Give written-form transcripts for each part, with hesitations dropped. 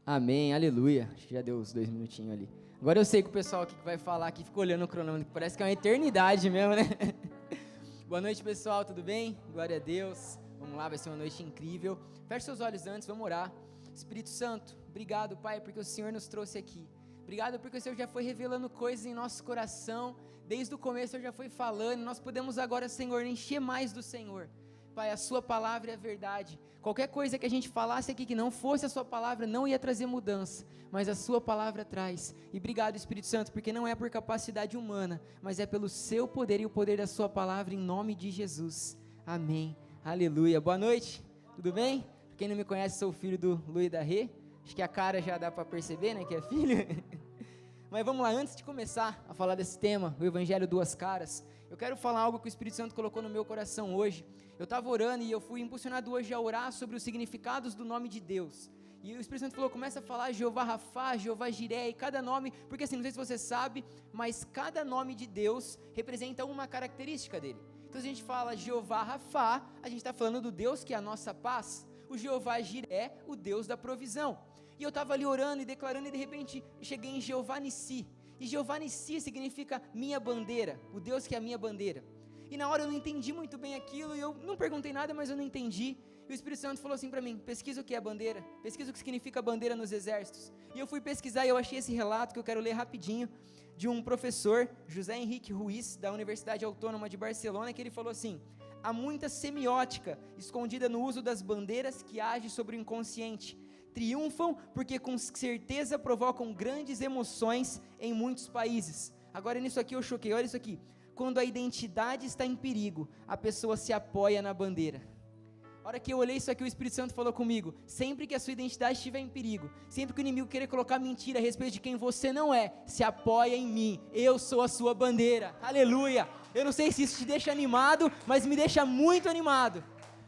Amém, aleluia. Acho que já deu os 2 minutinhos ali. Agora eu sei que o pessoal aqui que vai falar aqui ficou olhando o cronômetro, parece que é uma eternidade mesmo, né? Boa noite, pessoal, tudo bem? Glória a Deus. Vamos lá, vai ser uma noite incrível. Feche seus olhos antes, vamos orar. Espírito Santo, obrigado, Pai, porque o Senhor nos trouxe aqui. Obrigado porque o Senhor já foi revelando coisas em nosso coração. Desde o começo o Senhor já foi falando. Nós podemos agora, Senhor, encher mais do Senhor. Pai, a sua palavra é a verdade. Qualquer coisa que a gente falasse aqui que não fosse a sua palavra, não ia trazer mudança, mas a sua palavra traz. E obrigado, Espírito Santo, porque não é por capacidade humana, mas é pelo seu poder e o poder da sua palavra, em nome de Jesus. Amém. Aleluia. Boa noite. Tudo bem? Pra quem não me conhece, sou o filho do Lu e da Rê. Acho que a cara já dá para perceber, né, que é filho. Mas vamos lá, antes de começar a falar desse tema, o Evangelho Duas Caras, eu quero falar algo que o Espírito Santo colocou no meu coração hoje. Eu estava orando e eu fui impulsionado hoje a orar sobre os significados do nome de Deus. E o Espírito Santo falou, começa a falar Jeová Rafá, Jeová Jiré, e cada nome, porque assim, não sei se você sabe, mas cada nome de Deus representa uma característica dele. Então se a gente fala Jeová Rafá, a gente está falando do Deus que é a nossa paz. O Jeová Jiré, o Deus da provisão. E eu estava ali orando e declarando, e de repente cheguei em Jeová Nissi. E Jeová Nissi significa minha bandeira, o Deus que é a minha bandeira. E na hora eu não entendi muito bem aquilo, e eu não perguntei nada, mas eu não entendi. E o Espírito Santo falou assim para mim, pesquisa o que é bandeira, pesquisa o que significa bandeira nos exércitos. E eu fui pesquisar e eu achei esse relato que eu quero ler rapidinho, de um professor, José Henrique Ruiz, da Universidade Autônoma de Barcelona, que ele falou assim: há muita semiótica escondida no uso das bandeiras que age sobre o inconsciente. Triunfam porque com certeza provocam grandes emoções em muitos países. Agora nisso aqui eu choquei, olha isso aqui. Quando a identidade está em perigo, a pessoa se apoia na bandeira. A hora que eu olhei isso aqui, o Espírito Santo falou comigo, sempre que a sua identidade estiver em perigo, sempre que o inimigo querer colocar mentira a respeito de quem você não é, se apoia em mim, eu sou a sua bandeira, aleluia. Eu não sei se isso te deixa animado, mas me deixa muito animado.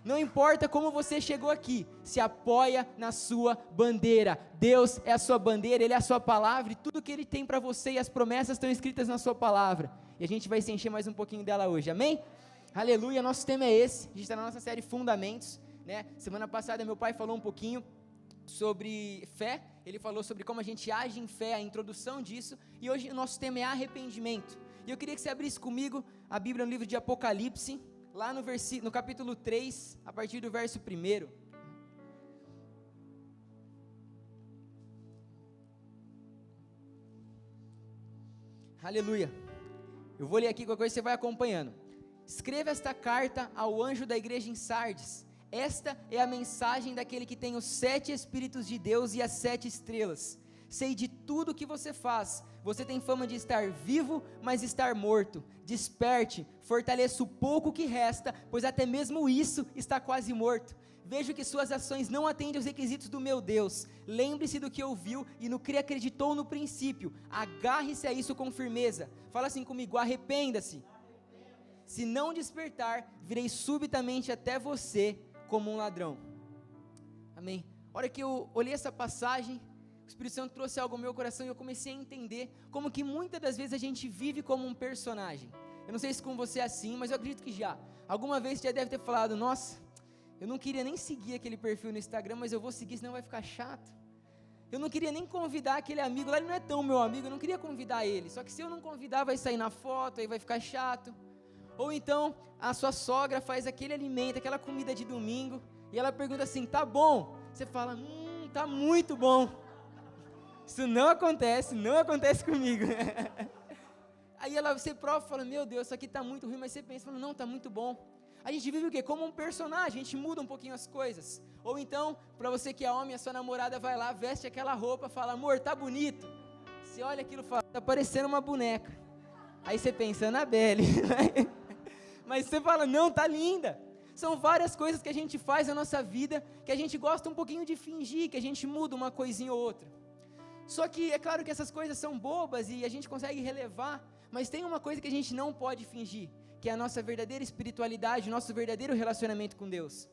Não importa como você chegou aqui, se apoia na sua bandeira. Deus é a sua bandeira, Ele é a sua palavra, e tudo que Ele tem para você e as promessas estão escritas na sua palavra. E a gente vai se encher mais um pouquinho dela hoje, amém? Aleluia, nosso tema é esse, a gente está na nossa série Fundamentos, né? Semana passada meu pai falou um pouquinho sobre fé, ele falou sobre como a gente age em fé, a introdução disso, e hoje o nosso tema é arrependimento. E eu queria que você abrisse comigo a Bíblia no livro de Apocalipse, lá no capítulo 3, a partir do verso 1. Aleluia. Eu vou ler aqui qualquer coisa, você vai acompanhando. Escreva esta carta ao anjo da igreja em Sardes. Esta é a mensagem daquele que tem os 7 Espíritos de Deus e as 7 estrelas. Sei de tudo o que você faz. Você tem fama de estar vivo, mas estar morto. Desperte, fortaleça o pouco que resta, pois até mesmo isso está quase morto. Vejo que suas ações não atendem aos requisitos do meu Deus. Lembre-se do que ouviu e no que acreditou no princípio. Agarre-se a isso com firmeza. Fala assim comigo, arrependa-se. Se não despertar, virei subitamente até você como um ladrão. Amém. A hora que eu olhei essa passagem, o Espírito Santo trouxe algo ao meu coração e eu comecei a entender como que muitas das vezes a gente vive como um personagem. Eu não sei se com você é assim, mas eu acredito que já. Alguma vez você já deve ter falado, nossa, eu não queria nem seguir aquele perfil no Instagram, mas eu vou seguir, senão vai ficar chato. Eu não queria nem convidar aquele amigo, lá ele não é tão meu amigo, eu não queria convidar ele. Só que se eu não convidar, vai sair na foto, aí vai ficar chato. Ou então, a sua sogra faz aquele alimento, aquela comida de domingo, e ela pergunta assim, tá bom? Você fala, tá muito bom. Isso não acontece comigo. Aí você prova e fala, meu Deus, isso aqui está muito ruim, mas você pensa, fala, não, está muito bom. A gente vive o quê? Como um personagem, a gente muda um pouquinho as coisas. Ou então, para você que é homem, a sua namorada vai lá, veste aquela roupa, fala, amor, tá bonito. Você olha aquilo e fala, tá parecendo uma boneca. Aí você pensa, Anabelle. Mas você fala, não, tá linda. São várias coisas que a gente faz na nossa vida, que a gente gosta um pouquinho de fingir, que a gente muda uma coisinha ou outra. Só que é claro que essas coisas são bobas e a gente consegue relevar, mas tem uma coisa que a gente não pode fingir, que é a nossa verdadeira espiritualidade, o nosso verdadeiro relacionamento com Deus.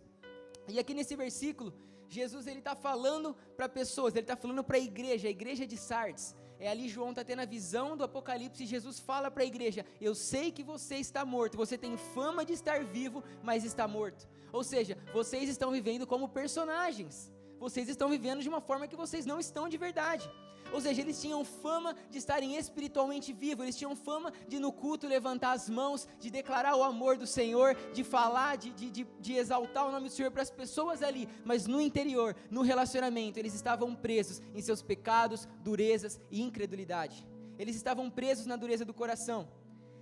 E aqui nesse versículo, Jesus ele está falando para pessoas, ele está falando para a igreja de Sardes. Ali João está tendo a visão do Apocalipse e Jesus fala para a igreja, eu sei que você está morto, você tem fama de estar vivo, mas está morto. Ou seja, vocês estão vivendo como personagens. vocês estão vivendo de uma forma que vocês não estão de verdade. Ou seja, eles tinham fama de estarem espiritualmente vivos, eles tinham fama de no culto levantar as mãos, de declarar o amor do Senhor, de falar, de exaltar o nome do Senhor para as pessoas ali, mas no interior, no relacionamento, eles estavam presos em seus pecados, durezas e incredulidade. Eles estavam presos na dureza do coração.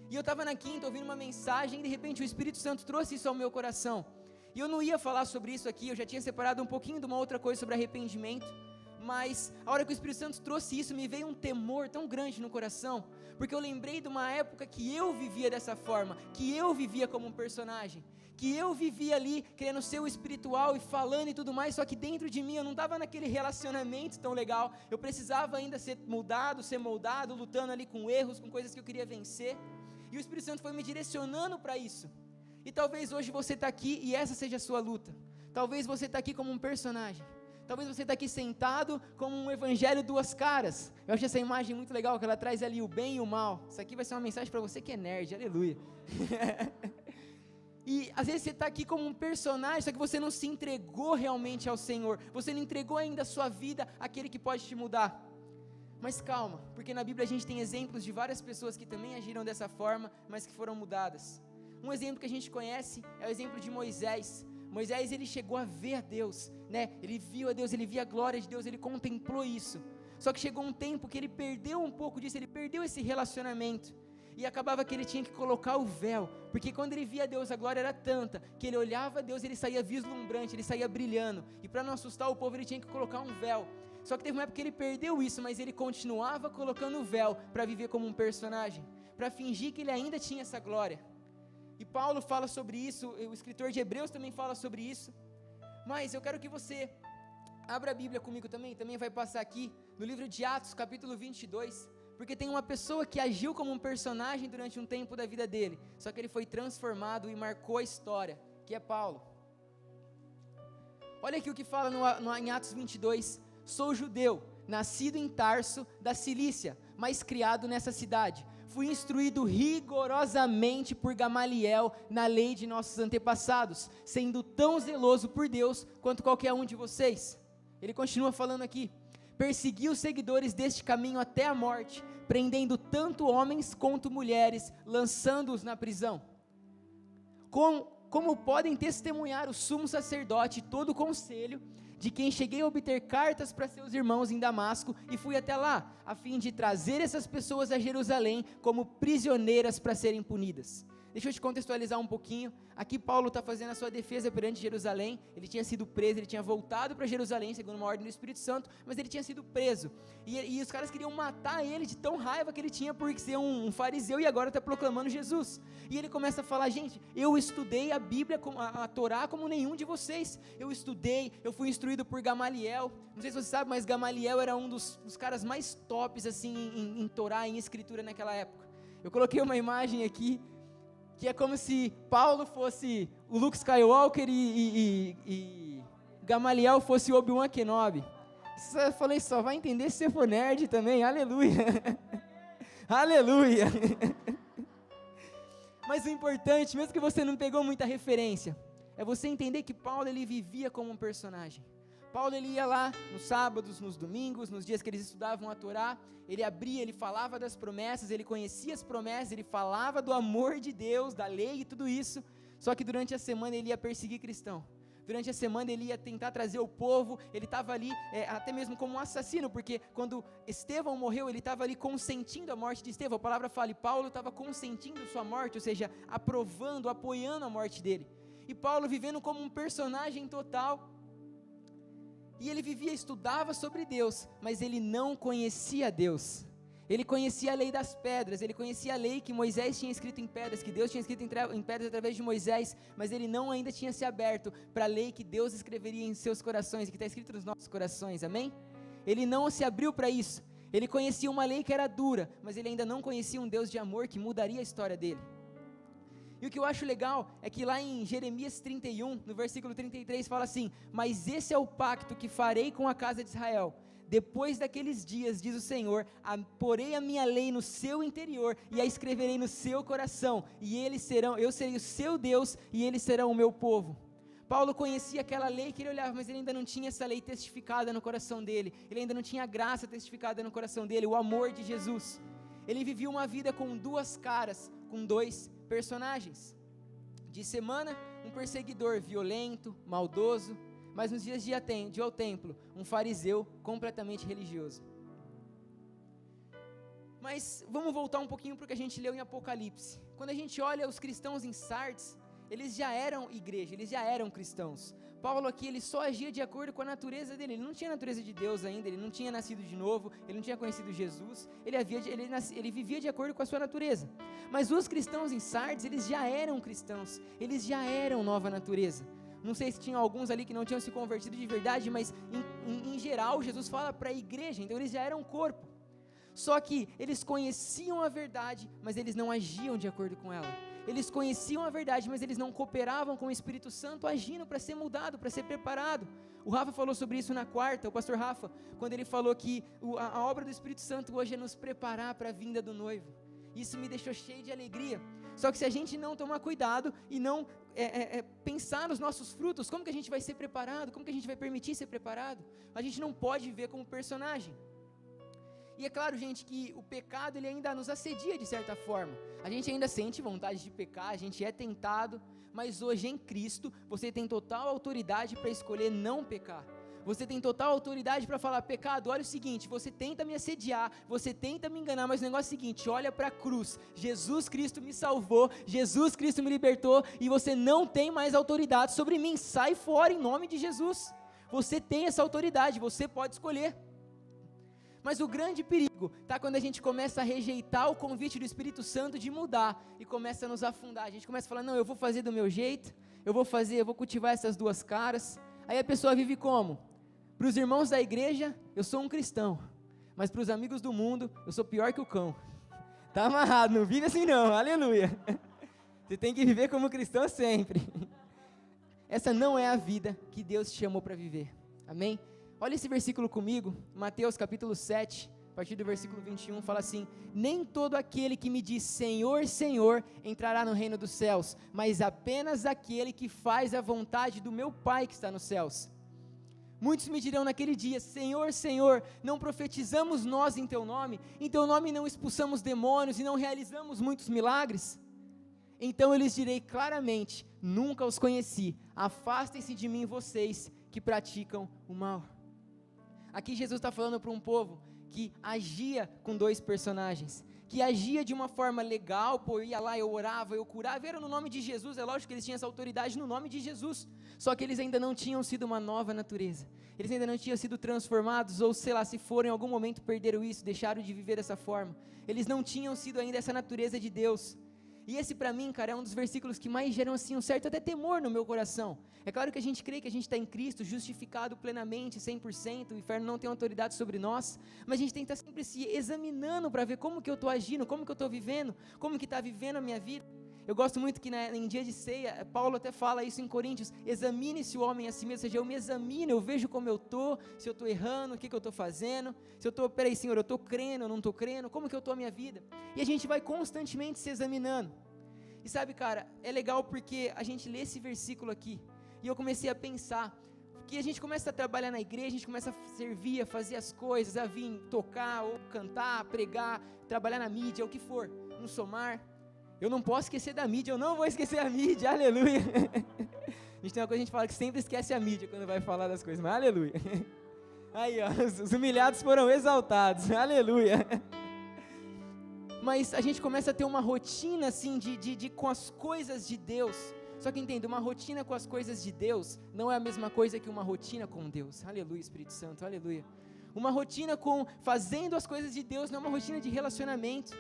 E eu estava na quinta ouvindo uma mensagem e de repente o Espírito Santo trouxe isso ao meu coração. E eu não ia falar sobre isso aqui, eu já tinha separado um pouquinho de uma outra coisa sobre arrependimento. Mas a hora que o Espírito Santo trouxe isso, me veio um temor tão grande no coração, porque eu lembrei de uma época que eu vivia dessa forma, que eu vivia como um personagem, que eu vivia ali querendo ser o espiritual e falando e tudo mais, só que dentro de mim eu não estava naquele relacionamento tão legal, eu precisava ainda ser mudado, ser moldado, lutando ali com erros, com coisas que eu queria vencer, e o Espírito Santo foi me direcionando para isso. E talvez hoje você está aqui e essa seja a sua luta, talvez você está aqui como um personagem. Talvez você está aqui sentado como um evangelho duas caras. Eu acho essa imagem muito legal, que ela traz ali o bem e o mal. Isso aqui vai ser uma mensagem para você que é nerd, aleluia. E às vezes você está aqui como um personagem, só que você não se entregou realmente ao Senhor. Você não entregou ainda a sua vida àquele que pode te mudar. Mas calma, porque na Bíblia a gente tem exemplos de várias pessoas que também agiram dessa forma, mas que foram mudadas. Um exemplo que a gente conhece é o exemplo de Moisés. Moisés, ele chegou a ver a Deus, né? Ele viu a Deus, ele via a glória de Deus, ele contemplou isso. Só que chegou um tempo que ele perdeu um pouco disso, ele perdeu esse relacionamento. E acabava que ele tinha que colocar o véu, porque quando ele via Deus, a glória era tanta, que ele olhava a Deus, ele saía vislumbrante, ele saía brilhando. E para não assustar o povo, ele tinha que colocar um véu. Só que teve uma época que ele perdeu isso, mas ele continuava colocando o véu para viver como um personagem, para fingir que ele ainda tinha essa glória. E Paulo fala sobre isso, o escritor de Hebreus também fala sobre isso, mas eu quero que você abra a Bíblia comigo também vai passar aqui, no livro de Atos, capítulo 22, porque tem uma pessoa que agiu como um personagem durante um tempo da vida dele, só que ele foi transformado e marcou a história, que é Paulo. Olha aqui o que fala em Atos 22, sou judeu, nascido em Tarso, da Cilícia, mas criado nessa cidade. Fui instruído rigorosamente por Gamaliel na lei de nossos antepassados, sendo tão zeloso por Deus quanto qualquer um de vocês. Ele continua falando aqui, persegui os seguidores deste caminho até a morte, prendendo tanto homens quanto mulheres, lançando-os na prisão. Como podem testemunhar o sumo sacerdote e todo o conselho, de quem cheguei a obter cartas para seus irmãos em Damasco, e fui até lá, a fim de trazer essas pessoas a Jerusalém, como prisioneiras para serem punidas. Deixa eu te contextualizar um pouquinho, aqui Paulo está fazendo a sua defesa perante Jerusalém, ele tinha sido preso, ele tinha voltado para Jerusalém, segundo uma ordem do Espírito Santo, mas ele tinha sido preso, e os caras queriam matar ele de tão raiva que ele tinha por ser um fariseu, e agora está proclamando Jesus, e ele começa a falar, gente, eu estudei a Bíblia, a Torá como nenhum de vocês, eu fui instruído por Gamaliel, não sei se você sabe, mas Gamaliel era um dos caras mais tops assim, em Torá, em Escritura naquela época. Eu coloquei uma imagem aqui, que é como se Paulo fosse o Luke Skywalker e Gamaliel fosse o Obi-Wan Kenobi. Eu falei, só vai entender se você for nerd também, aleluia, aleluia. Mas o importante, mesmo que você não pegou muita referência, é você entender que Paulo, ele vivia como um personagem. Paulo, ele ia lá nos sábados, nos domingos, nos dias que eles estudavam a Torá, ele abria, ele falava das promessas, ele conhecia as promessas, ele falava do amor de Deus, da lei e tudo isso, só que durante a semana ele ia perseguir cristão. Durante a semana ele ia tentar trazer o povo, ele estava ali até mesmo como um assassino, porque quando Estevão morreu, ele estava ali consentindo a morte de Estevão, a palavra fala, e Paulo estava consentindo sua morte, ou seja, aprovando, apoiando a morte dele. E Paulo vivendo como um personagem total, e ele vivia, estudava sobre Deus, mas ele não conhecia Deus. Ele conhecia a lei das pedras, ele conhecia a lei que Moisés tinha escrito em pedras, que Deus tinha escrito em pedras através de Moisés, mas ele não ainda tinha se aberto para a lei que Deus escreveria em seus corações, e que está escrito nos nossos corações, amém? Ele não se abriu para isso, ele conhecia uma lei que era dura, mas ele ainda não conhecia um Deus de amor que mudaria a história dele. E o que eu acho legal é que lá em Jeremias 31, no versículo 33, fala assim, mas esse é o pacto que farei com a casa de Israel. Depois daqueles dias, diz o Senhor, porei a minha lei no seu interior e a escreverei no seu coração, e eu serei o seu Deus e eles serão o meu povo. Paulo conhecia aquela lei que ele olhava, mas ele ainda não tinha essa lei testificada no coração dele, ele ainda não tinha a graça testificada no coração dele, o amor de Jesus. Ele vivia uma vida com duas caras, com dois personagens. De semana, um perseguidor violento, maldoso, mas nos dias de ir ao templo, um fariseu completamente religioso. Mas vamos voltar um pouquinho para o que a gente leu em Apocalipse. Quando a gente olha os cristãos em Sardes, eles já eram igreja, eles já eram cristãos. Paulo aqui, ele só agia de acordo com a natureza dele, ele não tinha a natureza de Deus ainda, ele não tinha nascido de novo, ele não tinha conhecido Jesus, ele vivia de acordo com a sua natureza. Mas os cristãos em Sardes, eles já eram cristãos, eles já eram nova natureza. Não sei se tinham alguns ali que não tinham se convertido de verdade, mas em geral, Jesus fala para a igreja, então eles já eram corpo. Só que eles conheciam a verdade, mas eles não agiam de acordo com ela. Eles conheciam a verdade, mas eles não cooperavam com o Espírito Santo agindo para ser mudado, para ser preparado. O Rafa falou sobre isso na quarta, o pastor Rafa, quando ele falou que a obra do Espírito Santo hoje é nos preparar para a vinda do noivo. Isso me deixou cheio de alegria. Só que se a gente não tomar cuidado e não pensar nos nossos frutos, como que a gente vai ser preparado? Como que a gente vai permitir ser preparado? A gente não pode viver como personagem. E é claro, gente, que o pecado ele ainda nos assedia de certa forma. A gente ainda sente vontade de pecar, a gente é tentado, mas hoje em Cristo você tem total autoridade para escolher não pecar. Você tem total autoridade para falar: pecado, olha o seguinte, você tenta me assediar, você tenta me enganar, mas o negócio é o seguinte, olha para a cruz, Jesus Cristo me salvou, Jesus Cristo me libertou, e você não tem mais autoridade sobre mim, sai fora em nome de Jesus. Você tem essa autoridade, você pode escolher. Mas o grande perigo está quando a gente começa a rejeitar o convite do Espírito Santo de mudar e começa a nos afundar. A gente começa a falar: não, eu vou fazer do meu jeito, eu vou cultivar essas duas caras. Aí a pessoa vive como? Para os irmãos da igreja, eu sou um cristão, mas para os amigos do mundo, eu sou pior que o cão. Está amarrado, não vive assim não, aleluia. Você tem que viver como cristão sempre. Essa não é a vida que Deus te chamou para viver, amém? Olha esse versículo comigo, Mateus capítulo 7, a partir do versículo 21, fala assim: nem todo aquele que me diz Senhor, Senhor, entrará no reino dos céus, mas apenas aquele que faz a vontade do meu Pai que está nos céus. Muitos me dirão naquele dia: Senhor, Senhor, não profetizamos nós em Teu nome não expulsamos demônios e não realizamos muitos milagres? Então eu lhes direi claramente: nunca os conheci, afastem-se de mim vocês que praticam o mal. Aqui Jesus está falando para um povo que agia com dois personagens, que agia de uma forma legal, pô, eu ia lá, eu orava, eu curava, era no nome de Jesus, é lógico que eles tinham essa autoridade no nome de Jesus, só que eles ainda não tinham sido uma nova natureza, eles ainda não tinham sido transformados, ou sei lá, se foram em algum momento perderam isso, deixaram de viver dessa forma, eles não tinham sido ainda essa natureza de Deus. E esse para mim, cara, é um dos versículos que mais geram assim um certo até temor no meu coração. É claro que a gente crê que a gente está em Cristo, justificado plenamente, 100%, o inferno não tem autoridade sobre nós, mas a gente tem que estar sempre se examinando para ver como que eu estou agindo, como que eu estou vivendo, como que está vivendo a minha vida. Eu gosto muito que em dia de ceia, Paulo até fala isso em Coríntios: examine-se o homem a si mesmo, ou seja, eu me examino, eu vejo como eu estou, se eu estou errando, o que eu estou fazendo, se eu estou, peraí Senhor, eu estou crendo, eu não estou crendo, como que eu estou a minha vida? E a gente vai constantemente se examinando. E sabe, cara, é legal porque a gente lê esse versículo aqui, e eu comecei a pensar, que a gente começa a trabalhar na igreja, a gente começa a servir, a fazer as coisas, a vir tocar, ou cantar, pregar, trabalhar na mídia, o que for, no Somar. Eu não posso esquecer da mídia, eu não vou esquecer a mídia, aleluia. A gente tem uma coisa que a gente fala que sempre esquece a mídia quando vai falar das coisas, mas aleluia. Aí, ó, os humilhados foram exaltados, aleluia. Mas a gente começa a ter uma rotina assim com as coisas de Deus. Só que entenda, uma rotina com as coisas de Deus não é a mesma coisa que uma rotina com Deus. Aleluia, Espírito Santo, aleluia. Uma rotina com fazendo as coisas de Deus não é uma rotina de relacionamento.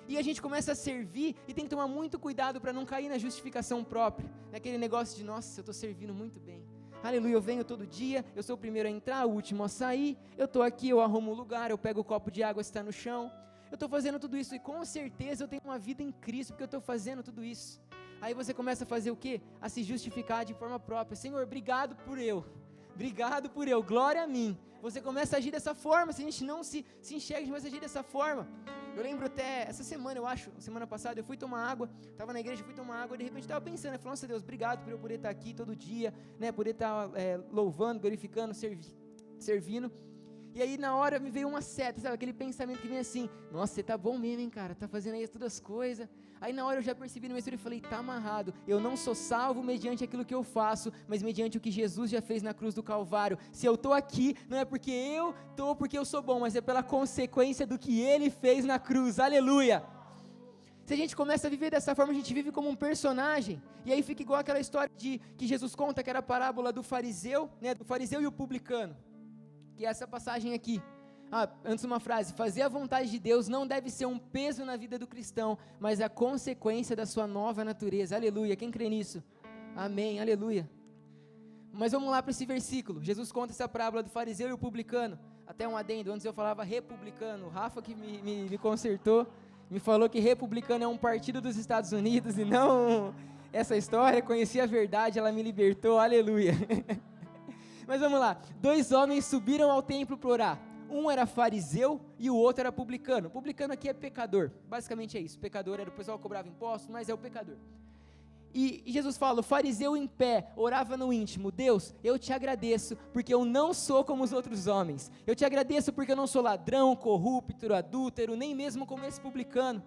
E a gente começa a servir e tem que tomar muito cuidado para não cair na justificação própria, naquele negócio de: nossa, eu estou servindo muito bem, aleluia, eu venho todo dia, eu sou o primeiro a entrar, o último a sair, eu estou aqui, eu arrumo o lugar, eu pego o copo de água se está no chão, eu estou fazendo tudo isso e com certeza eu tenho uma vida em Cristo porque eu estou fazendo tudo isso. Aí você começa a fazer o quê? A se justificar de forma própria: Senhor, obrigado por eu, glória a mim, você começa a agir dessa forma. Se a gente não se enxerga, a gente começa a agir dessa forma. Eu lembro até, essa semana, eu acho, semana passada, eu fui tomar água, estava na igreja, fui tomar água, e de repente estava pensando, eu falei, nossa Deus, obrigado por eu poder estar aqui todo dia, né, poder estar louvando, glorificando, servindo. E aí na hora me veio uma seta, sabe, aquele pensamento que vem assim, nossa, você tá bom mesmo, hein, cara, tá fazendo aí todas as coisas. Aí na hora eu já percebi no meu espírito e falei, tá amarrado, eu não sou salvo mediante aquilo que eu faço, mas mediante o que Jesus já fez na cruz do Calvário. Se eu tô aqui, não é porque eu tô, porque eu sou bom, mas é pela consequência do que Ele fez na cruz, aleluia. Se a gente começa a viver dessa forma, a gente vive como um personagem, e aí fica igual aquela história que Jesus conta, que era a parábola do fariseu, né, do fariseu e o publicano, que é essa passagem aqui. Antes uma frase, fazer a vontade de Deus não deve ser um peso na vida do cristão, mas a consequência da sua nova natureza, aleluia, quem crê nisso? Amém, aleluia. Mas vamos lá para esse versículo, Jesus conta essa parábola do fariseu e o publicano, até um adendo, antes eu falava republicano, o Rafa que me consertou, me falou que republicano é um partido dos Estados Unidos e não essa história, conheci a verdade, ela me libertou, aleluia. Mas vamos lá, 2 homens subiram ao templo para orar, um era fariseu e o outro era publicano. Publicano aqui é pecador, basicamente é isso, pecador era o pessoal que cobrava impostos, mas é o pecador. E Jesus fala, o fariseu em pé, orava no íntimo, Deus, eu te agradeço, porque eu não sou como os outros homens, eu te agradeço porque eu não sou ladrão, corrupto, adúltero, nem mesmo como esse publicano.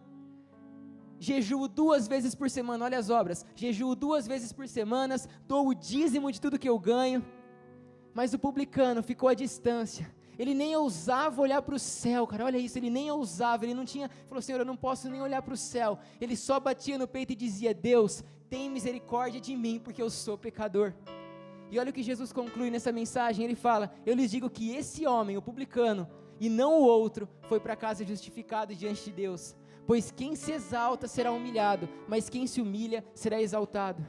Jejuo 2 vezes por semana, olha as obras, jejuo 2 vezes por semana, dou o dízimo de tudo que eu ganho. Mas o publicano ficou à distância, ele nem ousava olhar para o céu, cara, olha isso, ele nem ousava, ele não tinha, falou, Senhor, eu não posso nem olhar para o céu, ele só batia no peito e dizia, Deus, tem misericórdia de mim, porque eu sou pecador. E olha o que Jesus conclui nessa mensagem, ele fala, eu lhes digo que esse homem, o publicano, e não o outro, foi para casa justificado diante de Deus, pois quem se exalta será humilhado, mas quem se humilha será exaltado.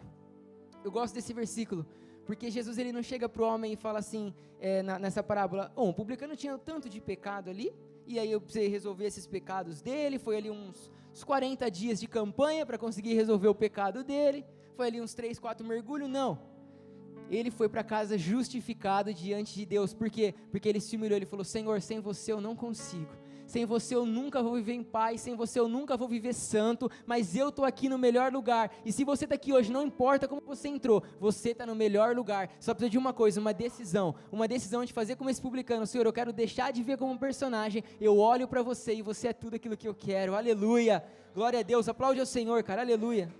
Eu gosto desse versículo, porque Jesus ele não chega para o homem e fala assim, nessa parábola, o publicano tinha tanto de pecado ali, e aí eu precisei resolver esses pecados dele, foi ali uns 40 dias de campanha para conseguir resolver o pecado dele, foi ali uns 3, 4 mergulhos, não, ele foi para casa justificado diante de Deus, por quê? Porque ele se humilhou, ele falou, Senhor, sem você eu não consigo, sem você eu nunca vou viver em paz, sem você eu nunca vou viver santo, mas eu estou aqui no melhor lugar, e se você está aqui hoje, não importa como você entrou, você está no melhor lugar, só precisa de uma coisa, uma decisão de fazer como esse publicano, Senhor, eu quero deixar de ver como um personagem, eu olho para você e você é tudo aquilo que eu quero, aleluia, glória a Deus, aplaude ao Senhor, cara, aleluia.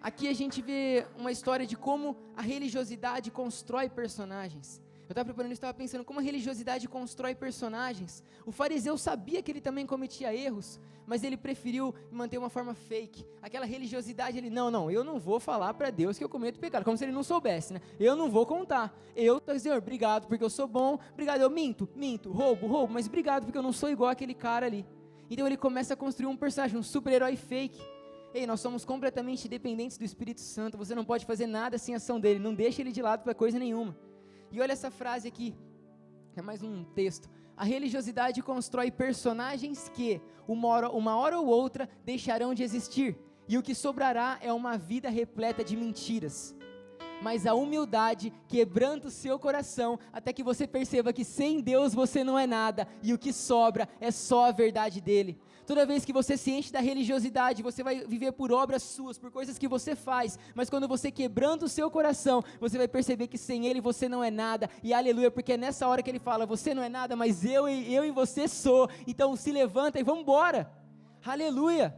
Aqui a gente vê uma história de como a religiosidade constrói personagens. Eu estava preparando isso, estava pensando como a religiosidade constrói personagens. O fariseu sabia que ele também cometia erros, mas ele preferiu manter uma forma fake. Aquela religiosidade, ele, não, eu não vou falar para Deus que eu cometo pecado, como se ele não soubesse, né? Eu não vou contar. Senhor, obrigado porque eu sou bom, obrigado, eu minto, roubo, mas obrigado porque eu não sou igual aquele cara ali. Então ele começa a construir um personagem, um super-herói fake. Ei, nós somos completamente dependentes do Espírito Santo, você não pode fazer nada sem a ação dele, não deixa ele de lado para coisa nenhuma. E olha essa frase aqui, é mais um texto, a religiosidade constrói personagens que, uma hora ou outra, deixarão de existir, e o que sobrará é uma vida repleta de mentiras. Mas a humildade quebranta o seu coração, até que você perceba que sem Deus você não é nada, e o que sobra é só a verdade dele. Toda vez que você se enche da religiosidade, você vai viver por obras suas, por coisas que você faz, mas quando você quebranta o seu coração, você vai perceber que sem ele você não é nada, e aleluia, porque é nessa hora que ele fala, você não é nada, mas eu e você sou, então se levanta e vamos embora, aleluia.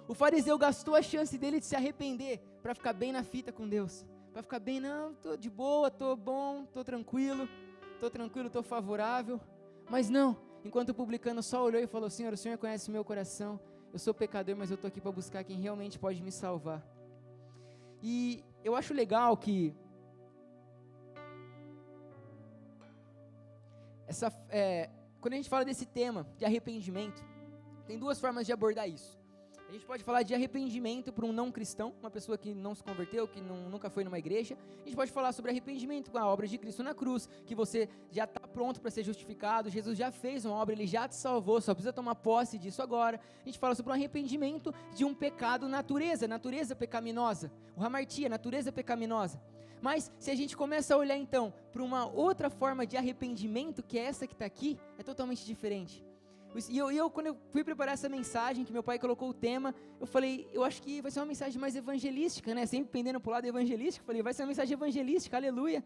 O fariseu gastou a chance dele de se arrepender, para ficar bem na fita com Deus, para ficar bem, não, estou de boa, estou bom, estou tranquilo, estou favorável, mas não. Enquanto o publicano só olhou e falou, Senhor, o Senhor conhece o meu coração, eu sou pecador, mas eu estou aqui para buscar quem realmente pode me salvar. E eu acho legal que quando a gente fala desse tema de arrependimento, tem 2 formas de abordar isso. A gente pode falar de arrependimento para um não cristão, uma pessoa que não se converteu, que nunca foi numa igreja. A gente pode falar sobre arrependimento com a obra de Cristo na cruz, que você já está pronto para ser justificado, Jesus já fez uma obra, Ele já te salvou, só precisa tomar posse disso agora. A gente fala sobre o arrependimento de um pecado natureza pecaminosa, o hamartia, natureza pecaminosa. Mas se a gente começa a olhar então para uma outra forma de arrependimento, que é essa que está aqui, é totalmente diferente. E eu, quando eu fui preparar essa mensagem, que meu pai colocou o tema, eu falei, eu acho que vai ser uma mensagem mais evangelística, né? Sempre pendendo para o lado evangelístico, falei, vai ser uma mensagem evangelística, aleluia.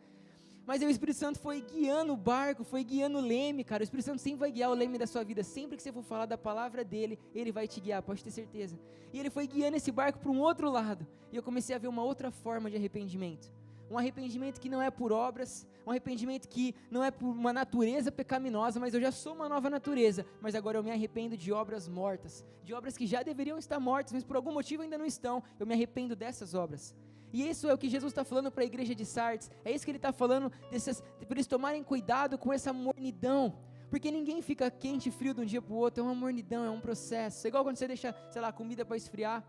Mas aí o Espírito Santo foi guiando o barco, foi guiando o leme, cara. O Espírito Santo sempre vai guiar o leme da sua vida. Sempre que você for falar da palavra dele, ele vai te guiar, pode ter certeza. E ele foi guiando esse barco para um outro lado. E eu comecei a ver uma outra forma de arrependimento. Um arrependimento que não é por obras, um arrependimento que não é por uma natureza pecaminosa, mas eu já sou uma nova natureza, mas agora eu me arrependo de obras mortas, de obras que já deveriam estar mortas, mas por algum motivo ainda não estão, eu me arrependo dessas obras. E isso é o que Jesus está falando para a igreja de Sardes, é isso que ele está falando, para eles tomarem cuidado com essa mornidão, porque ninguém fica quente e frio de um dia para o outro, é uma mornidão, é um processo, é igual quando você deixa, sei lá, a comida para esfriar,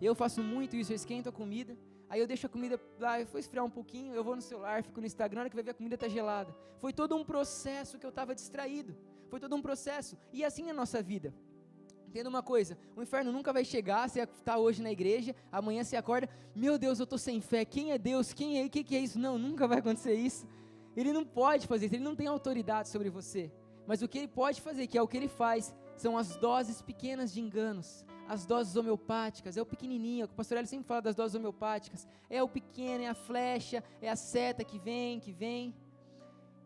eu faço muito isso, eu esquento a comida, aí eu deixo a comida lá, eu vou esfriar um pouquinho, eu vou no celular, fico no Instagram, na hora que vai ver a comida está gelada. Foi todo um processo que eu estava distraído, foi todo um processo, e assim é a nossa vida. Entenda uma coisa, o inferno nunca vai chegar, você está hoje na igreja, amanhã você acorda, meu Deus, eu estou sem fé, quem é Deus, quem é, o que é isso? Não, nunca vai acontecer isso, ele não pode fazer isso, ele não tem autoridade sobre você, mas o que ele pode fazer, que é o que ele faz, são as doses pequenas de enganos, as doses homeopáticas, é o pequenininho, o pastor Hélio sempre fala das doses homeopáticas, é o pequeno, é a flecha, é a seta que vem,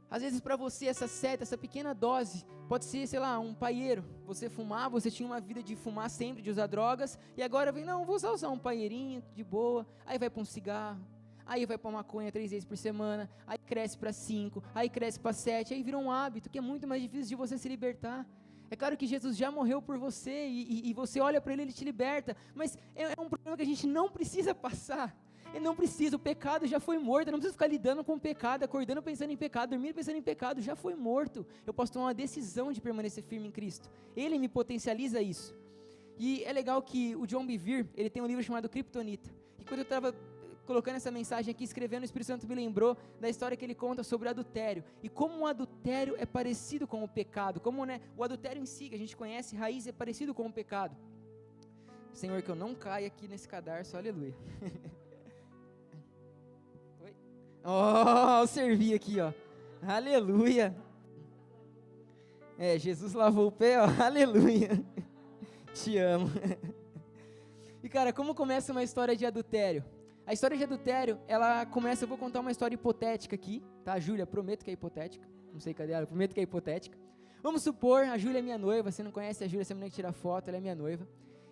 às vezes para você essa seta, essa pequena dose, pode ser, sei lá, um paieiro, você fumar, você tinha uma vida de fumar sempre, de usar drogas, e agora vem, não, vou só usar um paieirinho, de boa, aí vai para um cigarro, aí vai para maconha 3 vezes por semana, aí cresce para 5, aí cresce para 7, aí vira um hábito, que é muito mais difícil de você se libertar. É claro que Jesus já morreu por você e você olha para ele te liberta, mas é um problema que a gente não precisa passar, não precisa, o pecado já foi morto, eu não preciso ficar lidando com o pecado, acordando pensando em pecado, dormindo pensando em pecado, já foi morto, eu posso tomar uma decisão de permanecer firme em Cristo, ele me potencializa isso. E é legal que o John Bevere, ele tem um livro chamado Kryptonita, e quando eu estava colocando essa mensagem aqui, escrevendo, o Espírito Santo me lembrou da história que ele conta sobre o adultério, e como o adultério é parecido com o pecado, como, né, o adultério em si, que a gente conhece, raiz, é parecido com o pecado. Senhor, que eu não caia aqui nesse cadarço, aleluia. Oi? Eu servi aqui, ó, aleluia. Jesus lavou o pé, ó, aleluia. Te amo. E cara, como começa uma história de adultério? A história de adultério, ela começa, eu vou contar uma história hipotética aqui, tá, Júlia, prometo que é hipotética, não sei cadê ela, prometo que é hipotética. Vamos supor, a Júlia é minha noiva, você não conhece a Júlia, essa menina que tira foto, ela é minha noiva,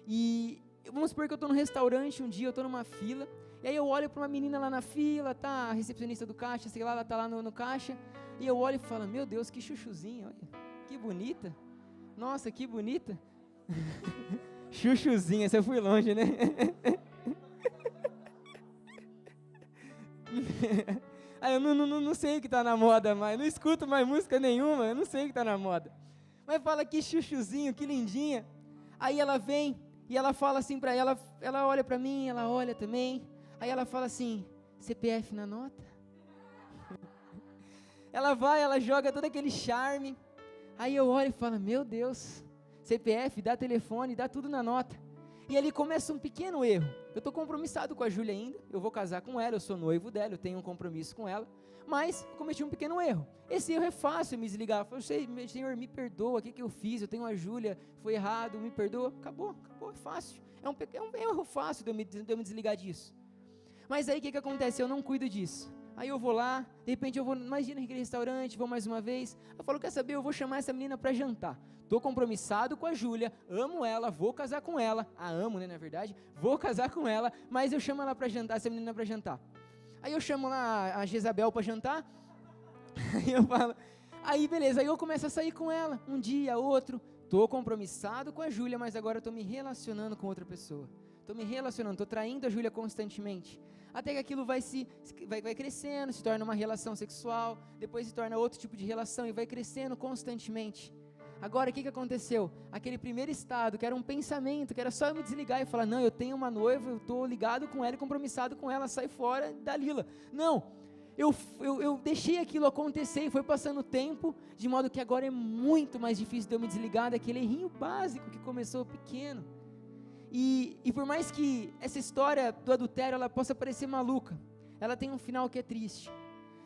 e vamos supor que eu estou no restaurante um dia, eu estou numa fila, e aí eu olho para uma menina lá na fila, tá, a recepcionista do caixa, sei lá, ela tá lá no caixa, e eu olho e falo, meu Deus, que chuchuzinha, olha, que bonita, nossa, que bonita, chuchuzinha, você foi longe, né? Aí eu não sei o que está na moda mais, não escuto mais música nenhuma, eu não sei o que está na moda, mas fala que chuchuzinho, que lindinha. Aí ela vem e ela fala assim para ela olha para mim, ela olha também, aí ela fala assim, CPF na nota? Ela vai, ela joga todo aquele charme, aí eu olho e falo, meu Deus, CPF, dá telefone, dá tudo na nota. E ali começa um pequeno erro. Eu estou compromissado com a Júlia ainda, eu vou casar com ela, eu sou noivo dela, eu tenho um compromisso com ela, mas eu cometi um pequeno erro. Esse erro é fácil me desligar, eu falei, Senhor, me perdoa, o que eu fiz? Eu tenho a Júlia, foi errado, me perdoa, acabou, é fácil. É um erro fácil de eu me desligar disso. Mas aí o que acontece? Eu não cuido disso. Aí eu vou lá, de repente eu vou, imagina aquele restaurante, vou mais uma vez, eu falo, quer saber, eu vou chamar essa menina para jantar, estou compromissado com a Júlia, amo ela, vou casar com ela, amo, né, na verdade, vou casar com ela, mas eu chamo ela para jantar, essa menina para jantar. Aí eu chamo lá a Jezabel para jantar, aí eu falo, aí beleza, aí eu começo a sair com ela, um dia, outro, estou compromissado com a Júlia, mas agora estou me relacionando com outra pessoa, estou me relacionando, estou traindo a Júlia constantemente, até que aquilo vai crescendo, se torna uma relação sexual, depois se torna outro tipo de relação e vai crescendo constantemente. Agora o que aconteceu? Aquele primeiro estado, que era um pensamento, que era só eu me desligar e falar, não, eu tenho uma noiva, eu estou ligado com ela e compromissado com ela, sai fora, Dalila. Não, eu deixei aquilo acontecer e foi passando o tempo, de modo que agora é muito mais difícil de eu me desligar daquele errinho básico que começou pequeno. E por mais que essa história do adultério ela possa parecer maluca, ela tem um final que é triste.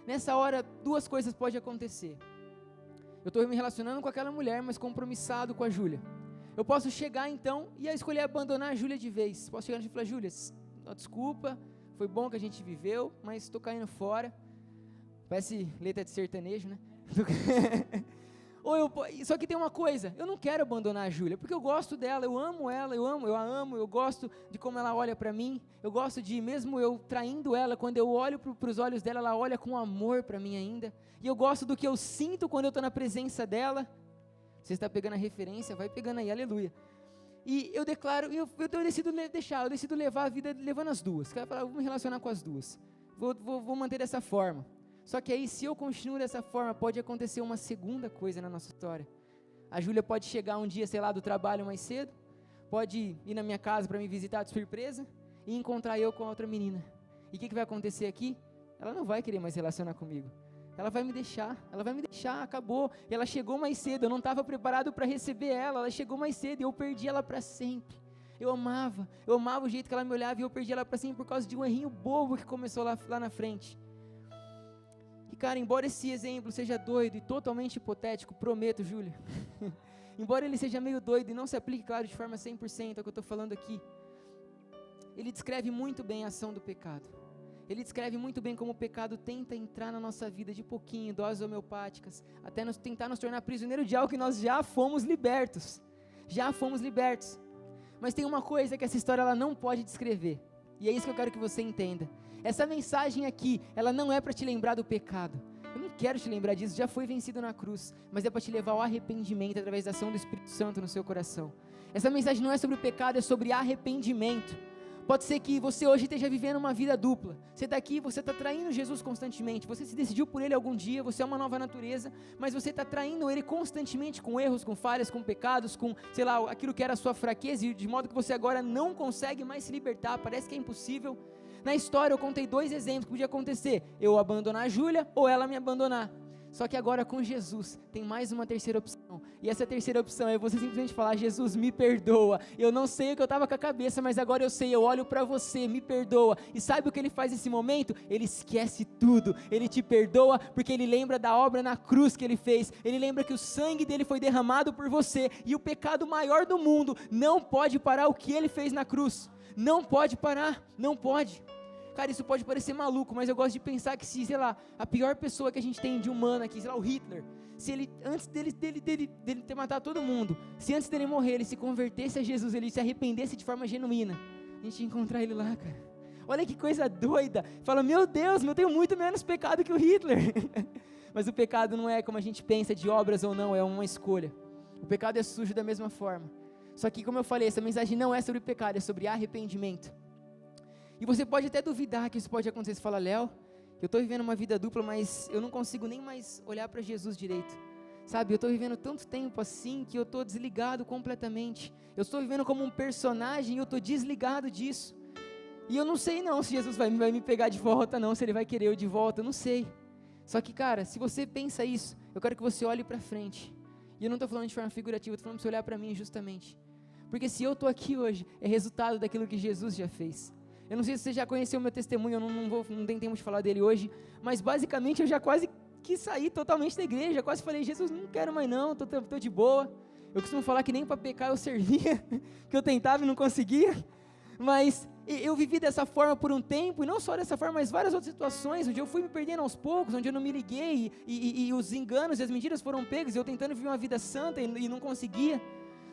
Nessa hora, duas coisas podem acontecer. Eu estou me relacionando com aquela mulher, mas compromissado com a Júlia. Eu posso chegar então e escolher abandonar a Júlia de vez. Posso chegar e falar: Júlia, desculpa, foi bom que a gente viveu, mas estou caindo fora. Parece letra de sertanejo, né? Só que tem uma coisa, eu não quero abandonar a Júlia, porque eu gosto dela, eu amo ela, eu a amo, eu gosto de como ela olha para mim, eu gosto de, mesmo eu traindo ela, quando eu olho para os olhos dela, ela olha com amor para mim ainda, e eu gosto do que eu sinto quando eu estou na presença dela. Você está pegando a referência, vai pegando aí, aleluia. E eu declaro, eu decido levar a vida levando as duas, quero falar, vou me relacionar com as duas, vou manter dessa forma. Só que aí, se eu continuo dessa forma, pode acontecer uma segunda coisa na nossa história. A Júlia pode chegar um dia, sei lá, do trabalho mais cedo, pode ir na minha casa para me visitar de surpresa e encontrar eu com a outra menina. E o que vai acontecer aqui? Ela não vai querer mais relacionar comigo. Ela vai me deixar, acabou. E ela chegou mais cedo, eu não estava preparado para receber ela chegou mais cedo e eu perdi ela para sempre. Eu amava o jeito que ela me olhava e eu perdi ela para sempre por causa de um errinho bobo que começou lá na frente. E cara, embora esse exemplo seja doido e totalmente hipotético, prometo, Júlia, embora ele seja meio doido e não se aplique, claro, de forma 100% ao que eu estou falando aqui, ele descreve muito bem a ação do pecado. Ele descreve muito bem como o pecado tenta entrar na nossa vida de pouquinho, doses homeopáticas, até tentar nos tornar prisioneiro de algo que nós já fomos libertos. Mas tem uma coisa que essa história ela não pode descrever, e é isso que eu quero que você entenda. Essa mensagem aqui, ela não é para te lembrar do pecado. Eu não quero te lembrar disso, já foi vencido na cruz, mas é para te levar ao arrependimento através da ação do Espírito Santo no seu coração. Essa mensagem não é sobre o pecado, é sobre arrependimento. Pode ser que você hoje esteja vivendo uma vida dupla. Você está aqui, você está traindo Jesus constantemente. Você se decidiu por Ele algum dia, você é uma nova natureza, mas você está traindo Ele constantemente com erros, com falhas, com pecados, com, sei lá, aquilo que era a sua fraqueza, e de modo que você agora não consegue mais se libertar, parece que é impossível. Na história eu contei 2 exemplos que podia acontecer: eu abandonar a Júlia ou ela me abandonar. Só que agora com Jesus tem mais uma terceira opção, e essa terceira opção é você simplesmente falar: Jesus, me perdoa, eu não sei o que eu estava com a cabeça, mas agora eu sei, eu olho para você, me perdoa. E sabe o que Ele faz nesse momento? Ele esquece tudo, Ele te perdoa porque Ele lembra da obra na cruz que Ele fez, Ele lembra que o sangue dele foi derramado por você, e o pecado maior do mundo não pode parar o que Ele fez na cruz, não pode parar, não pode. Cara, isso pode parecer maluco, mas eu gosto de pensar que se, sei lá, a pior pessoa que a gente tem de humano aqui, sei lá, o Hitler, se ele, antes dele ter matado todo mundo, se antes dele morrer, ele se convertesse a Jesus, ele se arrependesse de forma genuína, a gente ia encontrar ele lá, cara. Olha que coisa doida. Fala: meu Deus, eu tenho muito menos pecado que o Hitler. Mas o pecado não é como a gente pensa, de obras ou não, é uma escolha. O pecado é sujo da mesma forma. Só que, como eu falei, essa mensagem não é sobre pecado, é sobre arrependimento. E você pode até duvidar que isso pode acontecer. Você fala: Léo, eu estou vivendo uma vida dupla, mas eu não consigo nem mais olhar para Jesus direito. Sabe, eu estou vivendo tanto tempo assim que eu estou desligado completamente. Eu estou vivendo como um personagem e eu estou desligado disso. E eu não sei não se Jesus vai me pegar de volta não, se Ele vai querer eu de volta, eu não sei. Só que, cara, se você pensa isso, eu quero que você olhe para frente. E eu não estou falando de forma figurativa, eu estou falando para você olhar para mim justamente. Porque se eu estou aqui hoje, é resultado daquilo que Jesus já fez. Eu não sei se você já conheceu o meu testemunho, eu não tenho tempo de falar dele hoje, mas basicamente eu já quase quis sair totalmente da igreja, quase falei: Jesus, não quero mais não, estou de boa. Eu costumo falar que nem para pecar eu servia, que eu tentava e não conseguia, mas eu vivi dessa forma por um tempo, e não só dessa forma, mas várias outras situações, onde eu fui me perdendo aos poucos, onde eu não me liguei, e os enganos e as mentiras foram pegos, eu tentando viver uma vida santa e não conseguia.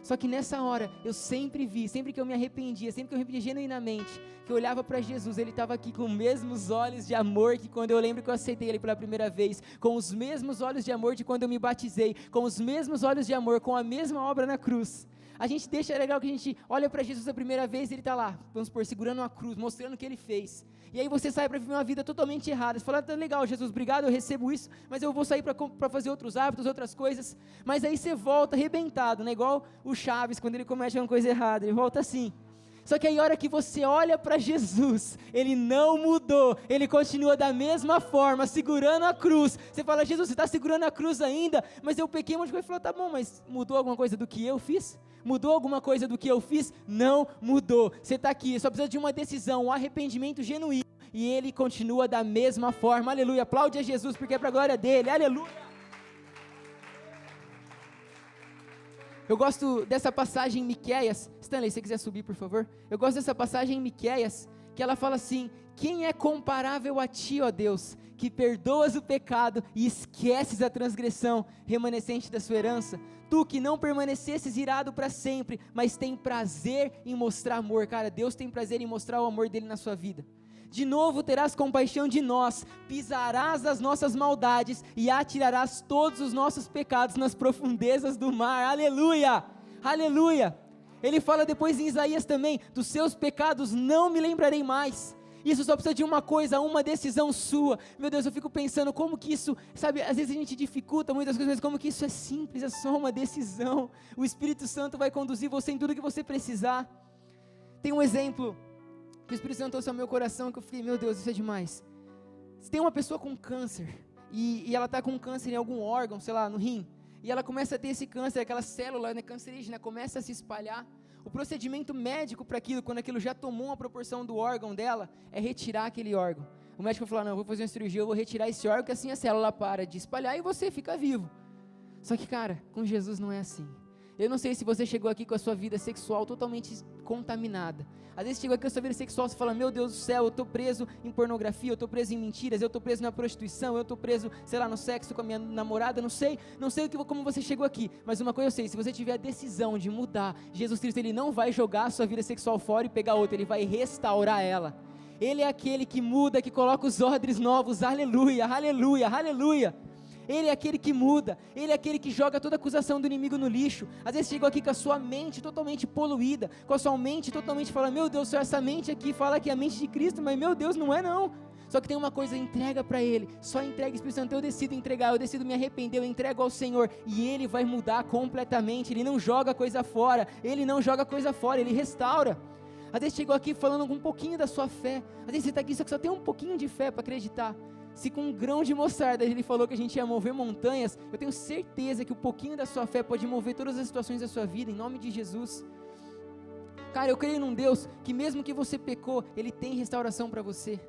Só que nessa hora, eu sempre vi, sempre que eu me arrependia, sempre que eu arrependia genuinamente, que eu olhava para Jesus, Ele estava aqui com os mesmos olhos de amor que quando eu lembro que eu aceitei Ele pela primeira vez, com os mesmos olhos de amor de quando eu me batizei, com os mesmos olhos de amor, com a mesma obra na cruz. A gente deixa, é legal que a gente olha para Jesus a primeira vez e Ele está lá, vamos supor, segurando uma cruz, mostrando o que Ele fez. E aí você sai para viver uma vida totalmente errada. Você fala: tá legal, Jesus, obrigado, eu recebo isso, mas eu vou sair para fazer outros hábitos, outras coisas. Mas aí você volta arrebentado, né? Igual o Chaves, quando ele comete uma coisa errada, ele volta assim. Só que aí a hora que você olha para Jesus, Ele não mudou, Ele continua da mesma forma, segurando a cruz. Você fala: Jesus, você está segurando a cruz ainda? Mas eu pequei um monte de coisa. Ele falou: tá bom, mas mudou alguma coisa do que eu fiz? Mudou alguma coisa do que eu fiz? Não mudou. Você está aqui, só precisa de uma decisão, um arrependimento genuíno. e Ele continua da mesma forma. Aleluia, aplaude a Jesus porque é para a glória dEle, aleluia. Eu gosto dessa passagem em Miqueias. Stanley, se você quiser subir, por favor. Eu gosto dessa passagem em Miqueias, que ela fala assim: quem é comparável a ti, ó Deus, que perdoas o pecado e esqueces a transgressão remanescente da sua herança? Tu que não permanecesses irado para sempre, mas tem prazer em mostrar amor. Cara, Deus tem prazer em mostrar o amor dele na sua vida. De novo terás compaixão de nós, pisarás as nossas maldades e atirarás todos os nossos pecados nas profundezas do mar. Aleluia, aleluia. Ele fala depois em Isaías também: dos seus pecados não me lembrarei mais. Isso só precisa de uma coisa, uma decisão sua. Meu Deus, eu fico pensando como que isso, sabe, às vezes a gente dificulta muitas coisas, mas como que isso é simples, é só uma decisão. O Espírito Santo vai conduzir você em tudo que você precisar. Tem um exemplo que o Espírito Santo trouxe ao meu coração, que eu fiquei, meu Deus, isso é demais. Se tem uma pessoa com câncer, e ela está com câncer em algum órgão, sei lá, no rim, e ela começa a ter esse câncer, aquela célula, né, cancerígena, começa a se espalhar. O procedimento médico para aquilo, quando aquilo já tomou uma proporção do órgão dela, é retirar aquele órgão. O médico vai falar: não, eu vou fazer uma cirurgia, eu vou retirar esse órgão, que assim a célula para de espalhar e você fica vivo. Só que, cara, com Jesus não é assim. Eu não sei se você chegou aqui com a sua vida sexual totalmente contaminada. Às vezes chegou aqui com a sua vida sexual, você fala: meu Deus do céu, eu estou preso em pornografia, eu estou preso em mentiras, eu estou preso na prostituição, eu estou preso, sei lá, no sexo com a minha namorada, não sei como você chegou aqui, mas uma coisa eu sei: se você tiver a decisão de mudar, Jesus Cristo, Ele não vai jogar a sua vida sexual fora e pegar outra, Ele vai restaurar ela. Ele é aquele que muda, que coloca os odres novos, aleluia, aleluia, aleluia. Ele é aquele que muda, Ele é aquele que joga toda acusação do inimigo no lixo. Às vezes chegou aqui com a sua mente totalmente poluída, com a sua mente totalmente fala: meu Deus, essa mente aqui fala que é a mente de Cristo, mas meu Deus, não é não. Só que tem uma coisa: entrega para Ele, só entrega. Espírito Santo, eu decido entregar, eu decido me arrepender, eu entrego ao Senhor, e Ele vai mudar completamente. Ele não joga coisa fora, Ele não joga coisa fora, Ele restaura. Às vezes chegou aqui falando um pouquinho da sua fé, às vezes você está aqui só que só tem um pouquinho de fé para acreditar. Se com um grão de mostarda Ele falou que a gente ia mover montanhas, eu tenho certeza que um pouquinho da sua fé pode mover todas as situações da sua vida, em nome de Jesus. Cara, eu creio num Deus que mesmo que você pecou, Ele tem restauração para você.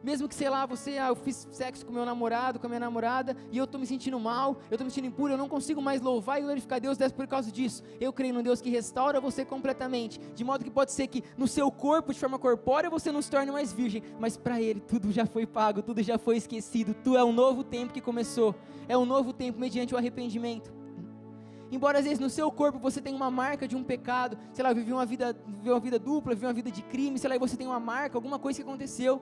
Mesmo que, sei lá, eu fiz sexo com meu namorado, com a minha namorada, e eu estou me sentindo mal, eu estou me sentindo impuro, eu não consigo mais louvar e glorificar Deus por causa disso. Eu creio num Deus que restaura você completamente, de modo que pode ser que no seu corpo, de forma corpórea, você não se torne mais virgem, mas para Ele tudo já foi pago, tudo já foi esquecido. É um novo tempo que começou, é um novo tempo mediante o arrependimento. Embora às vezes no seu corpo você tenha uma marca de um pecado, sei lá, viveu uma vida dupla, viveu uma vida de crime, sei lá, e você tem uma marca, alguma coisa que aconteceu.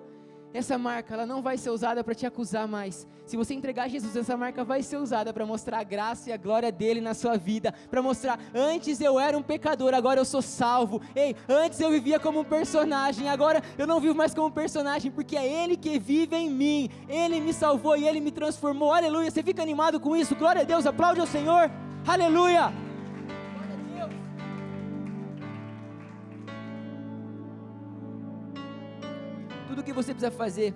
Essa marca, ela não vai ser usada para te acusar mais. Se você entregar a Jesus, essa marca vai ser usada para mostrar a graça e a glória dEle na sua vida, para mostrar: antes eu era um pecador, agora eu sou salvo. Ei, antes eu vivia como um personagem, agora eu não vivo mais como um personagem, porque é Ele que vive em mim. Ele me salvou e Ele me transformou. Aleluia. Você fica animado com isso? Glória a Deus, aplaude ao Senhor. Aleluia. Tudo o que você precisa fazer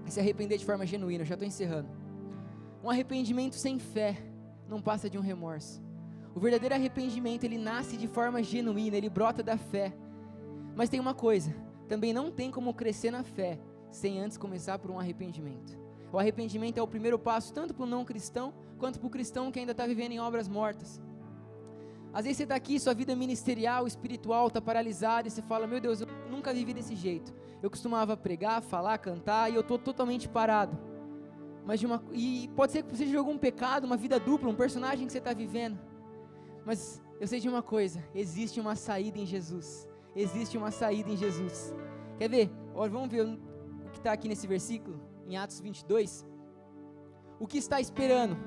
é se arrepender de forma genuína. Eu já estou encerrando. Um arrependimento sem fé não passa de um remorso. O verdadeiro arrependimento, ele nasce de forma genuína, ele brota da fé. Mas tem uma coisa: também não tem como crescer na fé sem antes começar por um arrependimento. O arrependimento é o primeiro passo tanto para o não cristão quanto para o cristão que ainda está vivendo em obras mortas. Às vezes você está aqui, sua vida ministerial, espiritual está paralisada e você fala: meu Deus, eu nunca vivi desse jeito. Eu costumava pregar, falar, cantar, e eu estou totalmente parado. E pode ser que seja de algum pecado, uma vida dupla, um personagem que você está vivendo. Mas eu sei de uma coisa: existe uma saída em Jesus. Existe uma saída em Jesus. Quer ver? Olha, vamos ver o que está aqui nesse versículo, em Atos 22. O que está esperando?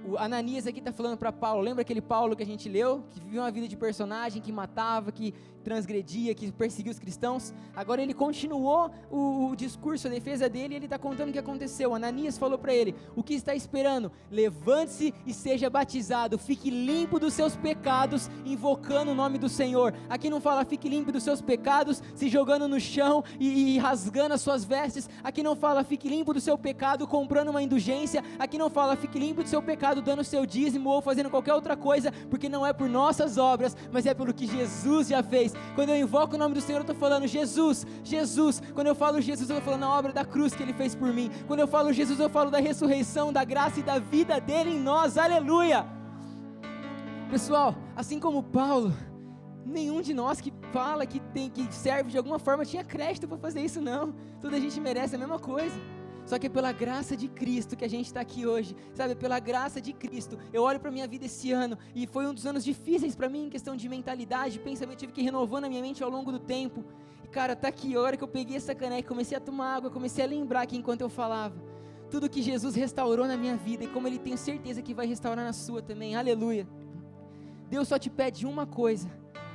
O Ananias aqui está falando para Paulo. Lembra aquele Paulo que a gente leu? Que vivia uma vida de personagem, que matava, que transgredia, que perseguia os cristãos. Agora ele continuou o discurso, a defesa dele, e ele está contando o que aconteceu. Ananias falou para ele: o que está esperando? Levante-se e seja batizado, fique limpo dos seus pecados, invocando o nome do Senhor. Aqui não fala fique limpo dos seus pecados, se jogando no chão e rasgando as suas vestes. Aqui não fala fique limpo do seu pecado, comprando uma indulgência. Aqui não fala fique limpo do seu pecado obrigado dando o seu dízimo ou fazendo qualquer outra coisa, porque não é por nossas obras, mas é pelo que Jesus já fez. Quando eu invoco o nome do Senhor, eu estou falando Jesus, Jesus. Quando eu falo Jesus, eu estou falando a obra da cruz que Ele fez por mim. Quando eu falo Jesus, eu falo da ressurreição, da graça e da vida dEle em nós, aleluia. Pessoal, assim como Paulo, nenhum de nós que fala que serve de alguma forma tinha crédito para fazer isso, não. Toda a gente merece a mesma coisa. Só que é pela graça de Cristo que a gente está aqui hoje, sabe? Pela graça de Cristo. Eu olho para a minha vida esse ano e foi um dos anos difíceis para mim em questão de mentalidade, de pensamento. Tive que ir renovando a minha mente ao longo do tempo. E cara, tá aqui a hora que eu peguei essa caneca, comecei a tomar água, comecei a lembrar aqui enquanto eu falava tudo que Jesus restaurou na minha vida e como Ele tem certeza que vai restaurar na sua também, aleluia. Deus só te pede uma coisa: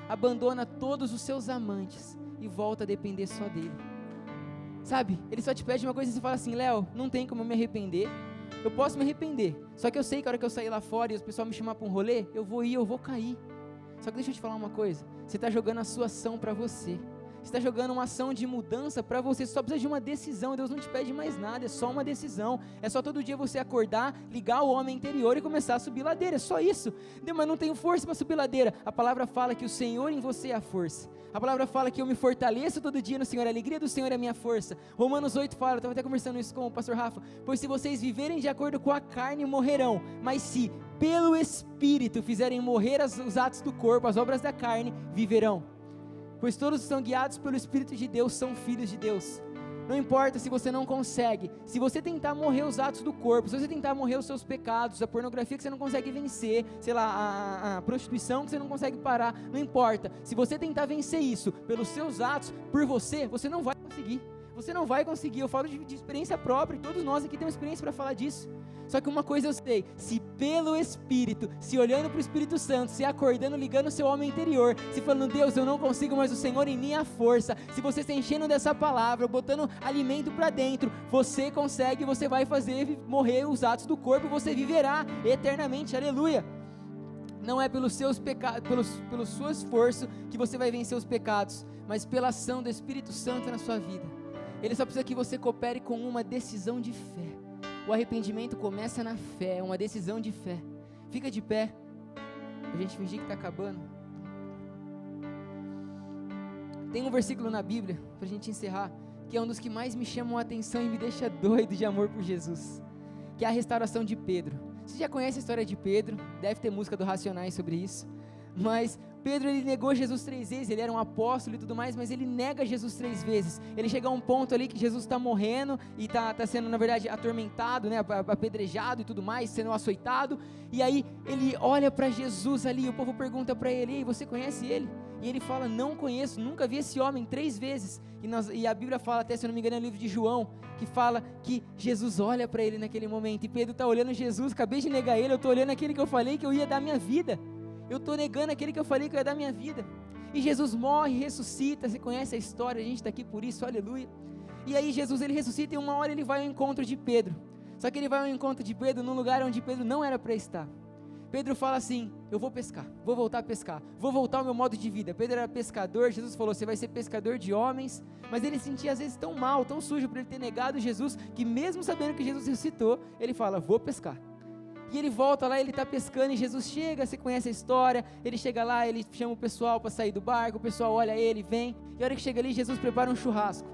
abandona todos os seus amantes e volta a depender só dEle. Sabe, Ele só te pede uma coisa e você fala assim: Léo, não tem como eu me arrepender, eu posso me arrepender, só que eu sei que a hora que eu sair lá fora e o pessoal me chamar para um rolê, eu vou cair. Só que deixa eu te falar uma coisa, você está jogando a sua ação para você, você está jogando uma ação de mudança para você, você só precisa de uma decisão. Deus não te pede mais nada, é só uma decisão, é só todo dia você acordar, ligar o homem interior e começar a subir ladeira, é só isso. Deus, mas não tenho força para subir ladeira. A palavra fala que o Senhor em você é a força, a palavra fala que eu me fortaleço todo dia no Senhor, a alegria do Senhor é a minha força. Romanos 8 fala, eu estava até conversando isso com o pastor Rafa, pois se vocês viverem de acordo com a carne morrerão, mas se pelo Espírito fizerem morrer os atos do corpo, as obras da carne, viverão. Pois todos que são guiados pelo Espírito de Deus são filhos de Deus. Não importa se você não consegue, se você tentar morrer os atos do corpo, se você tentar morrer os seus pecados, a pornografia que você não consegue vencer, sei lá, a prostituição que você não consegue parar, não importa, se você tentar vencer isso pelos seus atos, por você não vai conseguir. Você não vai conseguir. Eu falo de experiência própria, e todos nós aqui temos experiência para falar disso. Só que uma coisa eu sei, se pelo Espírito, se olhando para o Espírito Santo, se acordando, ligando o seu homem interior, se falando: Deus, eu não consigo, mas o Senhor em minha força, se você se enchendo dessa palavra, botando alimento para dentro, você consegue, você vai fazer morrer os atos do corpo, você viverá eternamente, aleluia. Não é pelos seus pecados, pelo seu esforço que você vai vencer os pecados, mas pela ação do Espírito Santo na sua vida. Ele só precisa que você coopere com uma decisão de fé. O arrependimento começa na fé, é uma decisão de fé. Fica de pé, a gente fingir que está acabando. Tem um versículo na Bíblia, para a gente encerrar, que é um dos que mais me chamam a atenção e me deixa doido de amor por Jesus, que é a restauração de Pedro. Você já conhece a história de Pedro, deve ter música do Racionais sobre isso, mas Pedro, ele negou Jesus 3 vezes, ele era um apóstolo e tudo mais, mas ele nega Jesus 3 vezes, ele chega a um ponto ali que Jesus está morrendo, e está sendo na verdade atormentado, né, apedrejado e tudo mais, sendo açoitado, e aí ele olha para Jesus ali, e o povo pergunta para ele: Ei, você conhece ele? E ele fala: não conheço, nunca vi esse homem 3 vezes, e a Bíblia fala até, se eu não me engano, no livro de João, que fala que Jesus olha para ele naquele momento, e Pedro está olhando Jesus, acabei de negar ele, eu estou olhando aquele que eu falei que eu ia dar minha vida, eu estou negando aquele que eu falei que eu ia dar minha vida, e Jesus morre, ressuscita, você conhece a história, a gente está aqui por isso, aleluia. E aí Jesus, ele ressuscita, e uma hora ele vai ao encontro de Pedro, só que ele vai ao encontro de Pedro num lugar onde Pedro não era para estar. Pedro fala assim: eu vou pescar, vou voltar a pescar, vou voltar ao meu modo de vida. Pedro era pescador, Jesus falou: você vai ser pescador de homens, mas ele se sentia às vezes tão mal, tão sujo por ele ter negado Jesus, que mesmo sabendo que Jesus ressuscitou, ele fala: vou pescar. E ele volta lá, ele está pescando, e Jesus chega, você conhece a história, ele chega lá, ele chama o pessoal para sair do barco, o pessoal olha ele, vem, e a hora que chega ali, Jesus prepara um churrasco,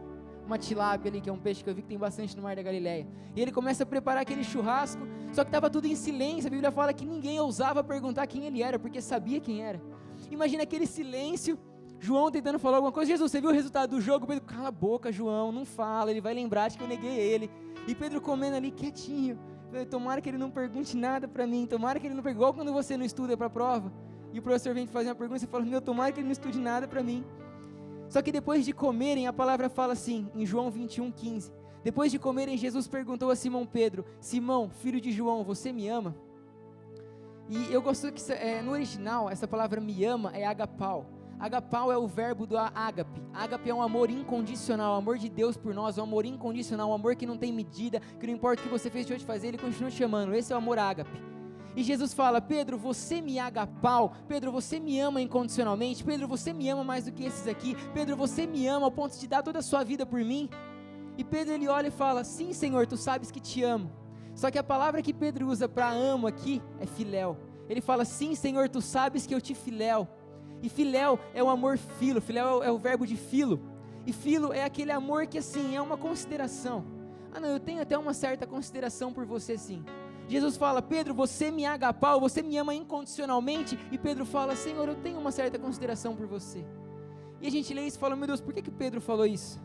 uma tilápia ali, que é um peixe que eu vi que tem bastante no mar da Galileia, e ele começa a preparar aquele churrasco, só que estava tudo em silêncio. A Bíblia fala que ninguém ousava perguntar quem ele era, porque sabia quem era. Imagina aquele silêncio, João tentando falar alguma coisa: Jesus, você viu o resultado do jogo? Pedro: cala a boca, João, não fala, ele vai lembrar de que eu neguei ele. E Pedro comendo ali quietinho, tomara que ele não pergunte nada para mim, tomara que ele não pergunte, igual quando você não estuda para a prova, e o professor vem te fazer uma pergunta, você fala: tomara que ele não estude nada para mim. Só que depois de comerem, a palavra fala assim, em João 21:15, depois de comerem, Jesus perguntou a Simão Pedro: Simão, filho de João, você me ama? E eu gosto que no original, essa palavra me ama é agapau. Agapau é o verbo do ágape. Ágape é um amor incondicional, o amor de Deus por nós, um amor incondicional, um amor que não tem medida, que não importa o que você fez, deixou de fazer, Ele continua te amando. Esse é o amor ágape. E Jesus fala: Pedro, você me agapau, Pedro, você me ama incondicionalmente, Pedro, você me ama mais do que esses aqui, Pedro, você me ama ao ponto de dar toda a sua vida por mim. E Pedro, ele olha e fala: sim, Senhor, tu sabes que te amo. Só que a palavra que Pedro usa para amo aqui é filéu. Ele fala, sim, Senhor, tu sabes que eu te filéu. E filéu é o amor filo, filéu é o verbo de filo. E filo é aquele amor que assim, é uma consideração. Ah não, eu tenho até uma certa consideração por você sim. Jesus fala, Pedro, você me agapau, você me ama incondicionalmente. E Pedro fala, Senhor, eu tenho uma certa consideração por você. E a gente lê isso e fala, meu Deus, por que Pedro falou isso?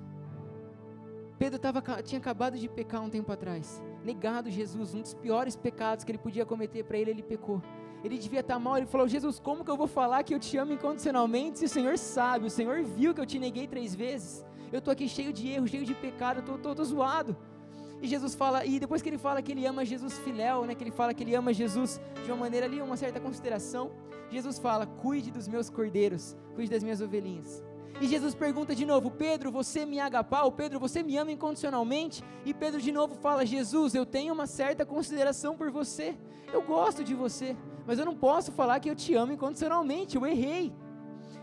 Pedro tinha acabado de pecar um tempo atrás, negado Jesus, um dos piores pecados que ele podia cometer, para ele pecou. Ele devia estar mal, ele falou, Jesus, como que eu vou falar que eu te amo incondicionalmente, se o Senhor sabe, o Senhor viu que eu te neguei 3 vezes, eu estou aqui cheio de erro, cheio de pecado, eu estou zoado. E Jesus fala, e depois que ele fala que ele ama Jesus filéu, né, que ele fala que ele ama Jesus de uma maneira ali, uma certa consideração, Jesus fala, cuide dos meus cordeiros, cuide das minhas ovelhinhas. E Jesus pergunta de novo, Pedro, você me agapau? Pedro, você me ama incondicionalmente? E Pedro de novo fala, Jesus, eu tenho uma certa consideração por você, eu gosto de você, mas eu não posso falar que eu te amo incondicionalmente, eu errei.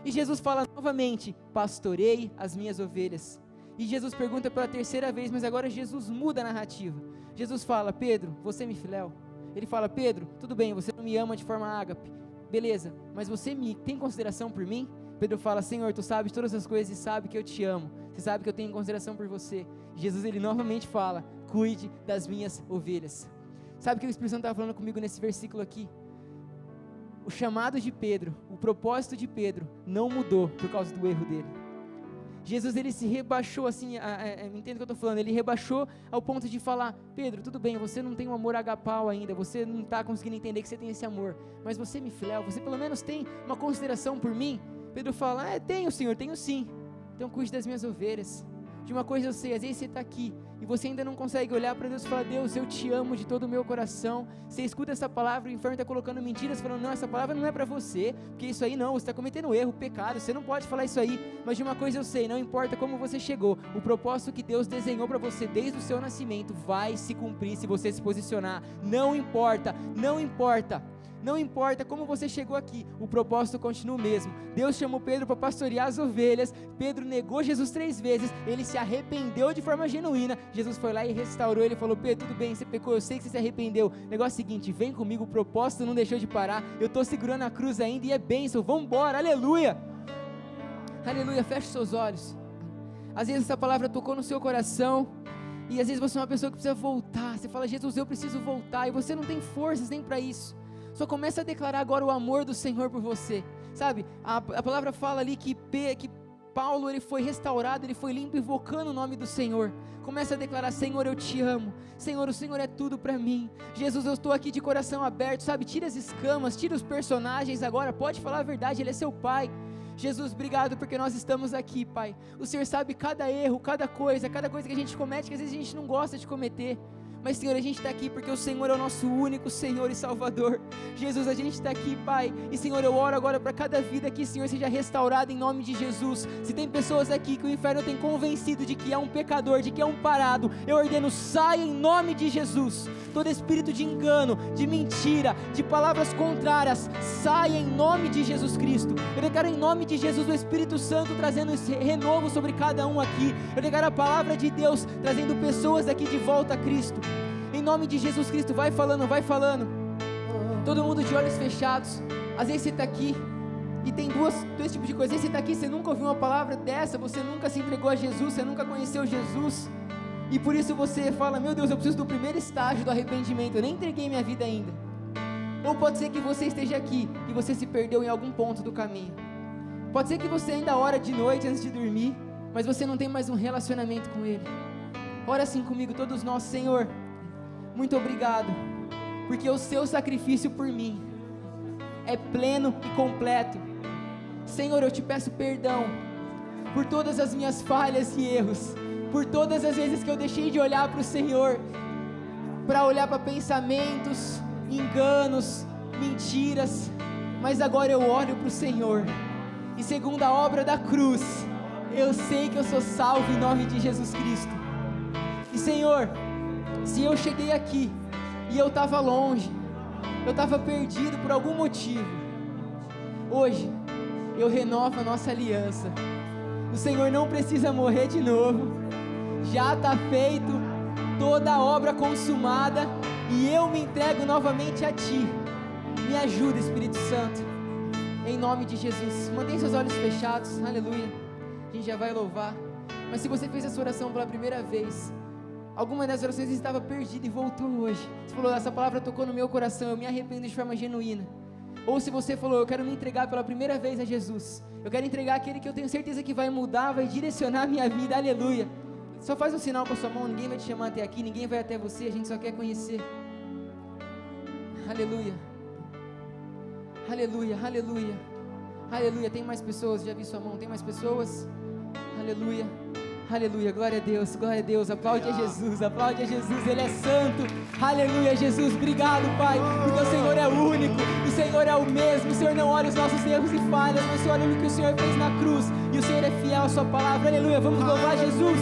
E Jesus fala novamente, pastorei as minhas ovelhas. E Jesus pergunta pela 3ª vez, mas agora Jesus muda a narrativa. Jesus fala, Pedro, você me filéu? Ele fala, Pedro, tudo bem, você não me ama de forma ágape, beleza, mas você tem consideração por mim? Pedro fala, Senhor, tu sabes todas as coisas e sabe que eu te amo, você sabe que eu tenho consideração por você. Jesus, ele novamente fala, cuide das minhas ovelhas. Sabe o que o Espírito Santo estava falando comigo nesse versículo aqui? O chamado de Pedro, o propósito de Pedro não mudou por causa do erro dele. Jesus, ele se rebaixou assim, entenda o que eu estou falando, ele rebaixou ao ponto de falar, Pedro, tudo bem, você não tem um amor agapau ainda, você não está conseguindo entender que você tem esse amor, mas você me filéu, você pelo menos tem uma consideração por mim? Pedro fala, tenho Senhor, tenho sim, então cuide das minhas ovelhas. De uma coisa eu sei, às vezes você está aqui e você ainda não consegue olhar para Deus e falar, Deus, eu te amo de todo o meu coração. Você escuta essa palavra, o inferno está colocando mentiras, falando, não, essa palavra não é para você, porque isso aí não, você está cometendo erro, pecado, você não pode falar isso aí. Mas de uma coisa eu sei, não importa como você chegou, o propósito que Deus desenhou para você desde o seu nascimento vai se cumprir se você se posicionar. Não importa, não importa. Não importa como você chegou aqui, o propósito continua o mesmo. Deus chamou Pedro para pastorear as ovelhas, Pedro negou Jesus 3 vezes, ele se arrependeu de forma genuína, Jesus foi lá e restaurou, ele falou, Pedro, tudo bem, você pecou, eu sei que você se arrependeu, negócio é o seguinte, vem comigo, o propósito não deixou de parar, eu estou segurando a cruz ainda e é bênção, vamos embora, aleluia, aleluia, feche seus olhos. Às vezes essa palavra tocou no seu coração, e às vezes você é uma pessoa que precisa voltar, você fala, Jesus, eu preciso voltar, e você não tem forças nem para isso. Só começa a declarar agora o amor do Senhor por você, sabe, a palavra fala ali que Paulo, ele foi restaurado, ele foi limpo, invocando o nome do Senhor. Começa a declarar, Senhor, eu te amo, Senhor, o Senhor é tudo para mim, Jesus, eu estou aqui de coração aberto, sabe, tira as escamas, tira os personagens agora, pode falar a verdade, Ele é seu Pai. Jesus, obrigado porque nós estamos aqui, Pai, o Senhor sabe cada erro, cada coisa que a gente comete, que às vezes a gente não gosta de cometer, mas Senhor, a gente está aqui porque o Senhor é o nosso único Senhor e Salvador. Jesus, a gente está aqui, Pai, e Senhor, eu oro agora para cada vida que, Senhor, seja restaurada em nome de Jesus. Se tem pessoas aqui que o inferno tem convencido de que é um pecador, de que é um parado, eu ordeno, saia em nome de Jesus. Todo espírito de engano, de mentira, de palavras contrárias, saia em nome de Jesus Cristo. Eu declaro em nome de Jesus o Espírito Santo trazendo esse renovo sobre cada um aqui. Eu declaro a palavra de Deus trazendo pessoas aqui de volta a Cristo. Em nome de Jesus Cristo, vai falando, vai falando. Todo mundo de olhos fechados. Às vezes você está aqui e tem dois tipos de coisas. Às vezes você está aqui, você nunca ouviu uma palavra dessa, você nunca se entregou a Jesus, você nunca conheceu Jesus, e por isso você fala, meu Deus, eu preciso do primeiro estágio do arrependimento, eu nem entreguei minha vida ainda. Ou pode ser que você esteja aqui e você se perdeu em algum ponto do caminho. Pode ser que você ainda ora de noite antes de dormir, mas você não tem mais um relacionamento com Ele. Ora assim comigo, todos nós, Senhor, muito obrigado, porque o seu sacrifício por mim é pleno e completo. Senhor, eu te peço perdão por todas as minhas falhas e erros, por todas as vezes que eu deixei de olhar para o Senhor, para olhar para pensamentos, enganos, mentiras, mas agora eu olho para o Senhor, e segundo a obra da cruz, eu sei que eu sou salvo em nome de Jesus Cristo. E Senhor, se eu cheguei aqui e eu estava longe, eu estava perdido por algum motivo, hoje eu renovo a nossa aliança. O Senhor não precisa morrer de novo, já está feito, toda a obra consumada, e eu me entrego novamente a Ti. Me ajuda, Espírito Santo, em nome de Jesus. Mantém seus olhos fechados, aleluia. A gente já vai louvar. Mas se você fez essa oração pela primeira vez, alguma das orações estava perdida e voltou hoje, você falou, essa palavra tocou no meu coração, eu me arrependo de forma genuína. Ou se você falou, eu quero me entregar pela primeira vez a Jesus, eu quero entregar aquele que eu tenho certeza que vai mudar, vai direcionar a minha vida, aleluia. Só faz um sinal com a sua mão, ninguém vai te chamar até aqui, ninguém vai até você, a gente só quer conhecer. Aleluia, aleluia, aleluia, aleluia. Tem mais pessoas? Já vi sua mão, tem mais pessoas? Aleluia, aleluia, glória a Deus, aplaude a Jesus, Ele é santo, aleluia, Jesus, obrigado, Pai, porque o Senhor é único, o Senhor é o mesmo, o Senhor não olha os nossos erros e falhas, mas o Senhor olha o que o Senhor fez na cruz, e o Senhor é fiel à sua palavra, aleluia, vamos louvar Jesus.